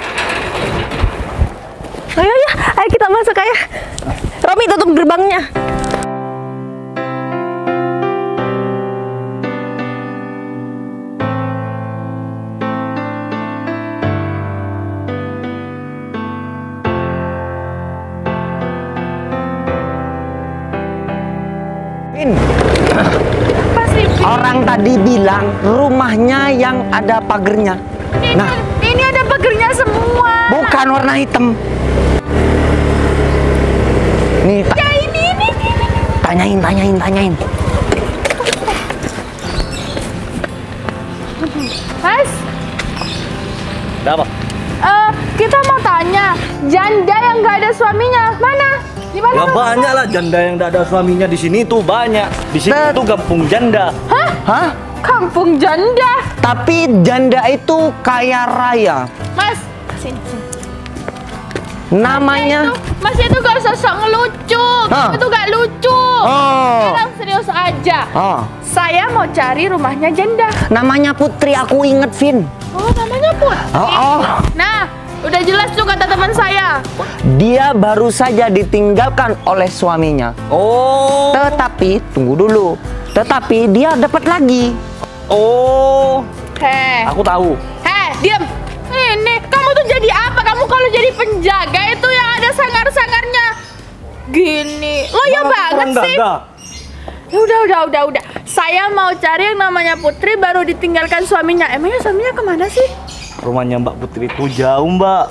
B: Ayo kita masuk ayah. Romi tutup gerbangnya.
E: Orang tadi bilang rumahnya yang ada pagernya. Nah,
A: Ini ada pagernya semua.
E: bukan warna hitam. Nih,
A: Ya ini.
E: tanyain.
A: Mas,
C: Ada apa?
A: kita mau tanya, janda yang nggak ada suaminya mana? Di mana?
C: Ya banyak lah janda yang tidak ada suaminya di sini tuh banyak. Di sini tuh kampung janda.
E: Hah?
A: Kampung janda.
E: Tapi janda itu kaya raya.
A: Mas, sini.
E: Namanya
A: Mas itu gak usah sok ngelucu.
E: Hah?
A: Itu gak lucu.
E: Oh.
A: Sekarang serius aja.
E: Oh.
A: Saya mau cari rumahnya janda.
E: Namanya Putri, aku inget, Vin.
A: Oh, namanya Putri.
E: Oh.
A: Nah, udah jelas tuh kata teman saya.
E: Dia baru saja ditinggalkan oleh suaminya.
C: Oh.
E: Tetapi, tunggu dulu. Tetapi dia dapat lagi.
C: Oh.
A: Heh,
C: Aku tahu.
A: diam. Ini, kamu tuh jadi apa? Kamu kalau jadi penjaga itu yang ada sangar-sangarnya. Gini, loyo banget sih. Ya udah. Saya mau cari yang namanya Putri baru ditinggalkan suaminya. Emangnya suaminya kemana sih?
C: Rumahnya Mbak Putri itu jauh, Mbak.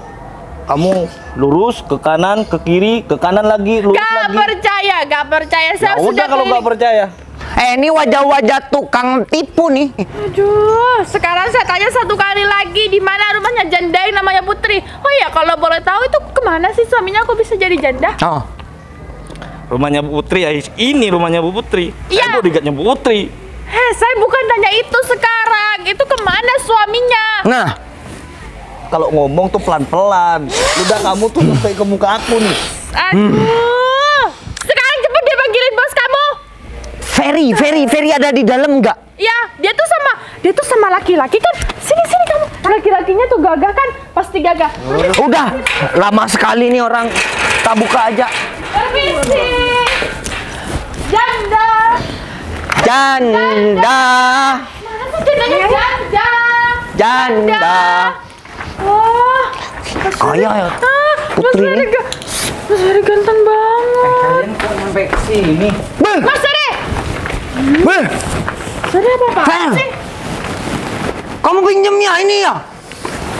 C: Kamu lurus ke kanan, ke kiri, ke kanan lagi, lurus
A: Gak
C: lagi.
A: percaya. Saya
C: Ya
A: sudah
C: udah kalau nggak
A: keliling.
C: percaya.
E: Ini wajah-wajah tukang tipu nih.
A: Aduh, sekarang saya tanya satu kali lagi, di mana rumahnya janda yang namanya Putri? Oh ya, kalau boleh tahu itu kemana sih suaminya? Kok bisa jadi janda?
E: Oh.
C: Rumahnya Bu Putri ya. Ini rumahnya Bu Putri.
A: Iya.
C: Saya bodyguardnya Bu Putri.
A: Saya bukan tanya itu sekarang. Itu kemana suaminya?
E: Nah,
C: Kalau ngomong tuh pelan-pelan. Udah kamu tuh sampai ke muka aku nih.
A: Aduh. Sekarang cepet dia panggilin bos kamu.
E: Ferry ada di dalam nggak?
A: Ya, dia tuh sama laki-laki kan. Sini kamu. Laki-lakinya tuh gagah kan? Pasti gagah.
E: Udah, lama sekali nih orang. Tak buka aja.
A: Permisi. Janda.
E: Janda.
A: Mana sih jandanya janda? Oh.
E: Kaya ya. Putri ini.
A: Mas Ferry ganteng banget.
D: Kalian kok sampai ke sini?
A: Mas Ferry.
E: Beh,
A: Ferry apa
E: Fer.
A: sih?
E: Kamu pinjemnya ini ya?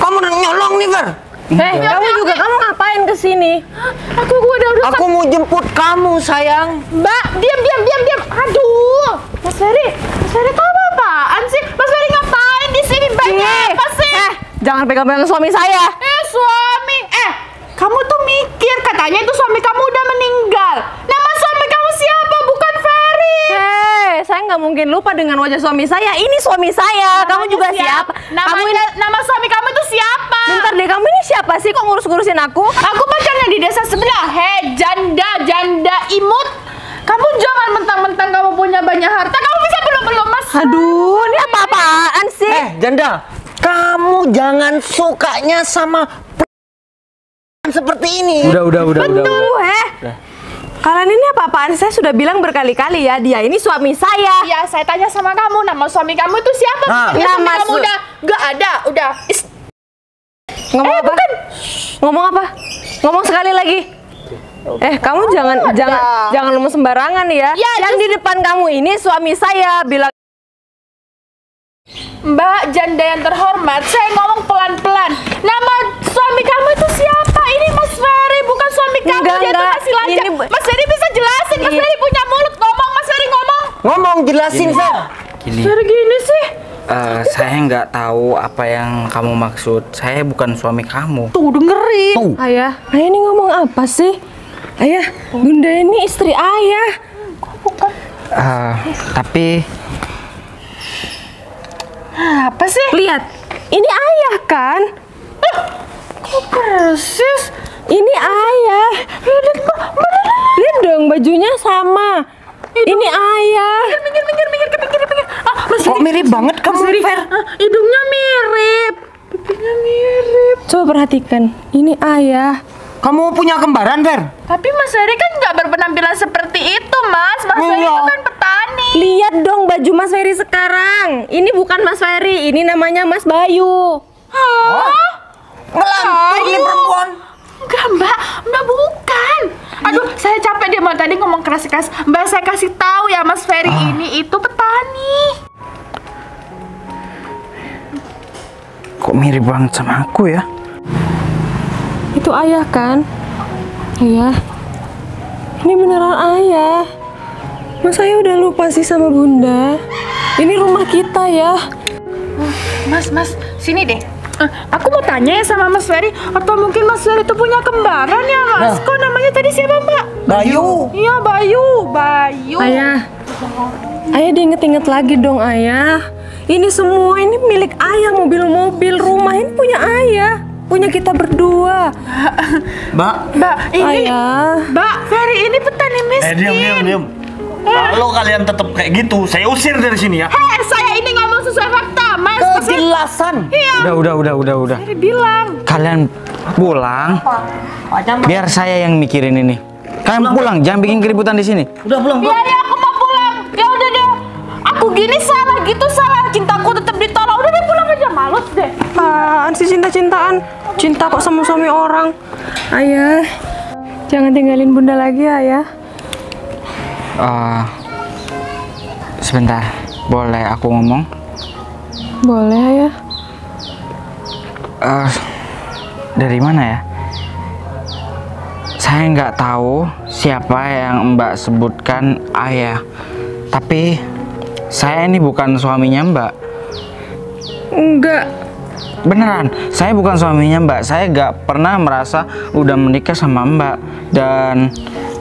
E: Kamu udah nyolong nih, Fer.
B: Kamu juga, kamu ngapain kesini?
A: Aku udah urusan.
E: Aku mau jemput kamu, sayang.
A: Mbak, diam. Aduh. Mas Ferry kamu apaan sih? Mas Ferry ngapain di sini? Banyak apa sih?
B: Jangan pegang-pegang suami saya.
A: Suami. Kamu tuh mikir katanya itu suami kamu udah meninggal. Nama suami kamu siapa? Bukan Ferry.
B: Saya nggak mungkin lupa dengan wajah suami saya. Ini suami saya. Kamu
A: Namanya
B: juga siapa? Kamu ini,
A: Nama suami kamu itu siapa?
B: bentar deh, kamu ini siapa sih? Kok ngurus-ngurusin aku?
A: Aku pacarnya di desa sebelah. Janda imut. Kamu jangan mentang-mentang kamu punya banyak harta, kamu bisa belum mas.
B: Aduh, ini apa-apaan sih?
E: Janda, kamu jangan sukanya sama seperti ini.
D: Udah.
B: Kalian ini apa-apaan? Saya sudah bilang berkali-kali ya, dia ini suami saya.
A: Iya, saya tanya sama kamu, nama suami kamu itu siapa?
E: Nah.
A: Suami
B: Nama
A: kamu udah nggak ada, udah.
B: Ngomong apa? Ngomong apa? Ngomong sekali lagi. Kamu jangan ngomong sembarangan ya.
A: Ya,
B: yang di depan kamu ini suami saya. Bilang
A: Mbak janda yang terhormat, saya ngomong pelan-pelan. Nama suami kamu itu siapa? Ini Mas Ferry, bukan suami kamu. Dia tuh masih lancar. Mas Ferry bisa jelasin. Mas Ferry punya mulut ngomong. Mas Ferry ngomong.
E: Ngomong, jelasin, Fer.
D: Gini.
A: Ferry gini sih.
D: Saya nggak tahu apa yang kamu maksud. Saya bukan suami kamu.
A: Tuh dengerin.
B: ayah ini ngomong apa sih? Ayah, Bunda ini istri ayah.
D: Tapi
A: Apa sih?
B: Lihat, ini ayah kan?
A: Kok persis?
B: Ini ayah. Lihat dong, bajunya sama. Ini ayah.
A: Minggir.
E: Kok mirip banget kamu, Fer?
A: Hidungnya mirip. Pipinya mirip.
B: Coba perhatikan, ini ayah.
E: Kamu punya kembaran, Fer?
A: Tapi Mas Ferry kan nggak berpenampilan seperti itu, Mas. Mas Ferry
E: Iya.
A: itu kan petani.
B: Lihat dong baju Mas Ferry sekarang. Ini bukan Mas Ferry, ini namanya Mas Bayu.
A: Hah?
E: Ngelantur nih perempuan.
A: Enggak, Mbak bukan. Aduh, saya capek dia mau tadi ngomong keras-keras. Mbak, saya kasih tahu ya, Mas Ferry ini itu petani.
D: kok mirip banget sama aku ya?
B: Itu ayah kan? Iya. Ini beneran ayah. Mas saya udah lupa sih sama Bunda. Ini rumah kita ya.
A: Mas, sini deh. Aku mau tanya ya sama Mas Ferry, atau mungkin Mas Ferry itu punya kembaran ya, Mas? Kok namanya tadi siapa, Mbak?
E: Bayu.
A: Iya, Bayu. Bayu.
B: Ayah diinget-inget lagi dong ayah. Ini semua ini milik ayah, mobil-mobil, rumah ini punya ayah, punya kita berdua.
E: Mbak.
A: Mbak, ini
B: Ayah.
A: Mbak Ferry ini petani miskin.
G: Diam. Kalau kalian tetap kayak gitu, saya usir dari sini ya.
A: Hei, saya ini ngomong sesuai fakta, Mas.
E: Kejelasan.
D: Udah.
A: Ferry bilang.
D: Kalian pulang. Biar saya yang mikirin ini. Kalian pulang, jangan bikin keributan di sini.
E: Udah pulang.
A: Ya, aku mau pulang. Ya udah deh. Aku gini salah gitu, salah. Cintaku tetap ditolak. Udah deh, pulang aja, males deh.
B: Apaan sih cinta-cintaan? Cinta kok sama suami orang. Ayah, jangan tinggalin bunda lagi ayah.
D: Sebentar, boleh aku ngomong?
B: Boleh ayah.
D: Dari mana ya? Saya nggak tahu siapa yang Mbak sebutkan ayah. Tapi saya ini bukan suaminya Mbak.
B: Enggak.
D: Beneran, saya bukan suaminya Mbak. Saya nggak pernah merasa udah menikah sama Mbak. Dan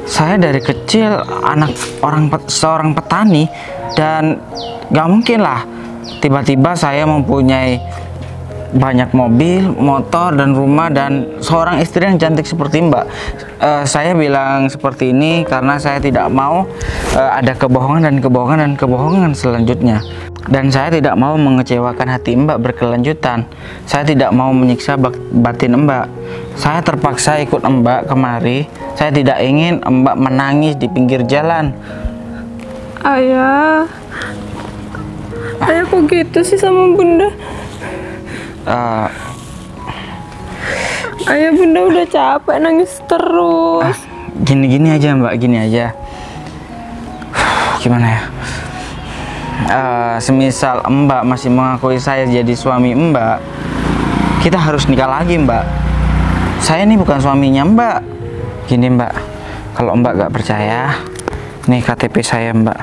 D: saya dari kecil anak seorang petani, dan nggak mungkin lah tiba-tiba saya mempunyai banyak mobil, motor, dan rumah, dan seorang istri yang cantik seperti Mbak. Saya bilang seperti ini karena saya tidak mau ada kebohongan selanjutnya. Dan saya tidak mau mengecewakan hati Mbak berkelanjutan. Saya tidak mau menyiksa batin Mbak. Saya terpaksa ikut Mbak kemari. Saya tidak ingin Mbak menangis di pinggir jalan.
B: Ayah. Ayah kok gitu sih sama bunda? Ayah, bunda udah capek nangis terus.
D: Gini aja Mbak, gini aja. Gimana ya? Semisal Mbak masih mengakui saya jadi suami Mbak, kita harus nikah lagi Mbak. Saya ini bukan suaminya Mbak. Gini Mbak, kalau Mbak gak percaya, nih KTP saya Mbak.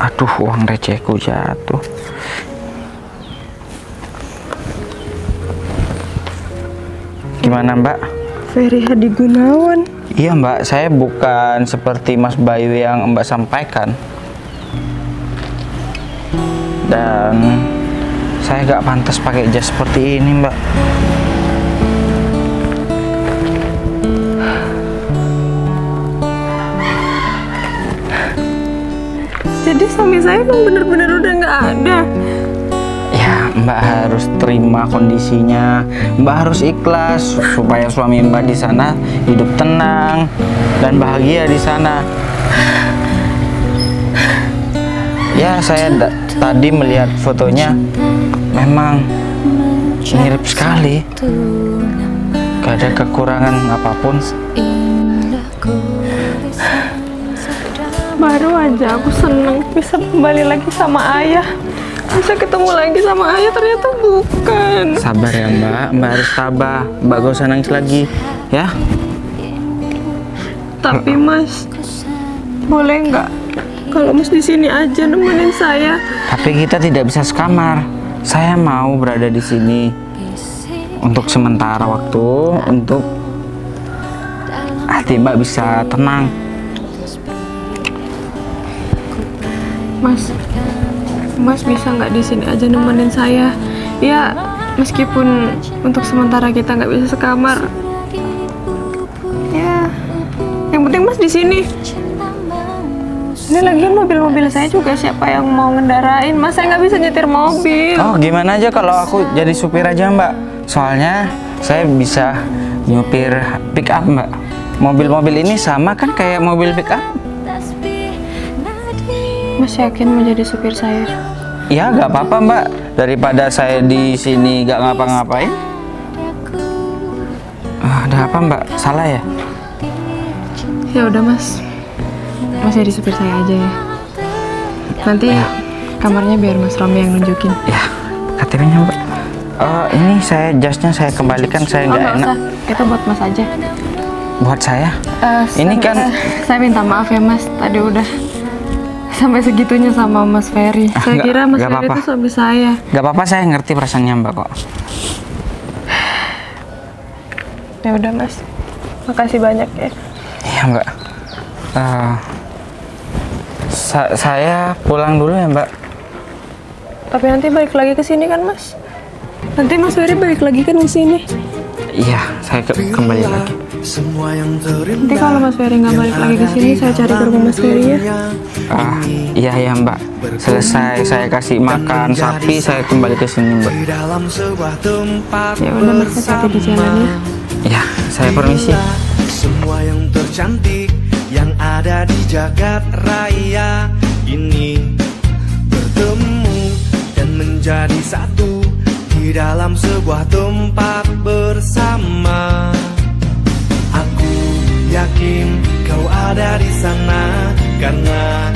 D: Aduh, uang recehku jatuh. Gimana Mbak?
B: Ferry Hadi Gunawan.
D: Iya Mbak, saya bukan seperti Mas Bayu yang Mbak sampaikan. Dan saya gak pantas pakai jas seperti ini Mbak.
B: Jadi suami saya emang bener-bener udah nggak ada.
D: Ya Mbak harus terima kondisinya. Mbak harus ikhlas supaya suami Mbak di sana hidup tenang dan bahagia di sana. Ya saya tadi melihat fotonya, memang mirip sekali. Gak ada kekurangan apapun.
B: Baru aja aku seneng bisa kembali lagi sama ayah. Bisa ketemu lagi sama ayah, ternyata bukan.
D: Sabar ya Mbak, Mbak harus sabar. Mbak gak usah nangis lagi, ya.
B: Tapi Mas, boleh nggak kalau Mas di sini aja nemenin saya?
D: Tapi kita tidak bisa sekamar. Saya mau berada di sini untuk sementara waktu, untuk hati Mbak bisa tenang.
B: Mas bisa nggak di sini aja nemenin saya? Ya, meskipun untuk sementara kita nggak bisa sekamar. Ya, yang penting Mas di sini. Ini lagian mobil-mobil saya juga siapa yang mau ngendarain? Mas, saya nggak bisa nyetir mobil.
D: Oh, gimana aja kalau aku jadi supir aja Mbak? Soalnya saya bisa nyupir pick up Mbak. Mobil-mobil ini sama kan kayak mobil pick up?
B: Mas yakin mau jadi supir saya?
D: Ya, gak apa-apa Mbak. Daripada saya di sini gak ngapa-ngapain. Ada apa Mbak? Salah ya?
B: Ya udah Mas. Mas jadi supir saya aja ya. Nanti kamarnya biar Mas Romi yang nunjukin.
D: Ya, KTP-nya Mbak. Ini jasnya saya kembalikan, saya nggak enak.
B: Usah. Itu buat Mas aja.
D: Buat saya? Ini kan
B: saya minta maaf ya Mas. Tadi udah sampai segitunya sama Mas Ferry. Saya
D: Nggak-
B: kira Mas
D: nggak
B: Ferry
D: apa-apa.
B: itu suami saya.
D: Gak apa-apa, saya ngerti perasaannya Mbak kok.
B: Ya udah Mas, makasih banyak ya.
D: Iya Mbak. Saya pulang dulu ya Mbak.
B: Tapi nanti balik lagi ke sini kan Mas? Nanti Mas Ferry balik lagi kan ke sini?
D: Iya, saya kembali lagi.
F: Semua yang
B: Nanti kalau Mas Ferry nggak balik lagi ke sini, saya cari ke rumah Mas Ferry ya.
D: Iya ya Mbak. Selesai saya kasih makan sapi, saya kembali ke sini Mbak.
F: di dalam sebuah tempat
B: Ya udah Mas, hati-hati di jalan ya.
D: Ya, saya permisi.
F: Semua yang tercantik yang ada di jagat raya ini bertemu dan menjadi satu di dalam sebuah tempat bersama. Aku yakin kau ada di sana karena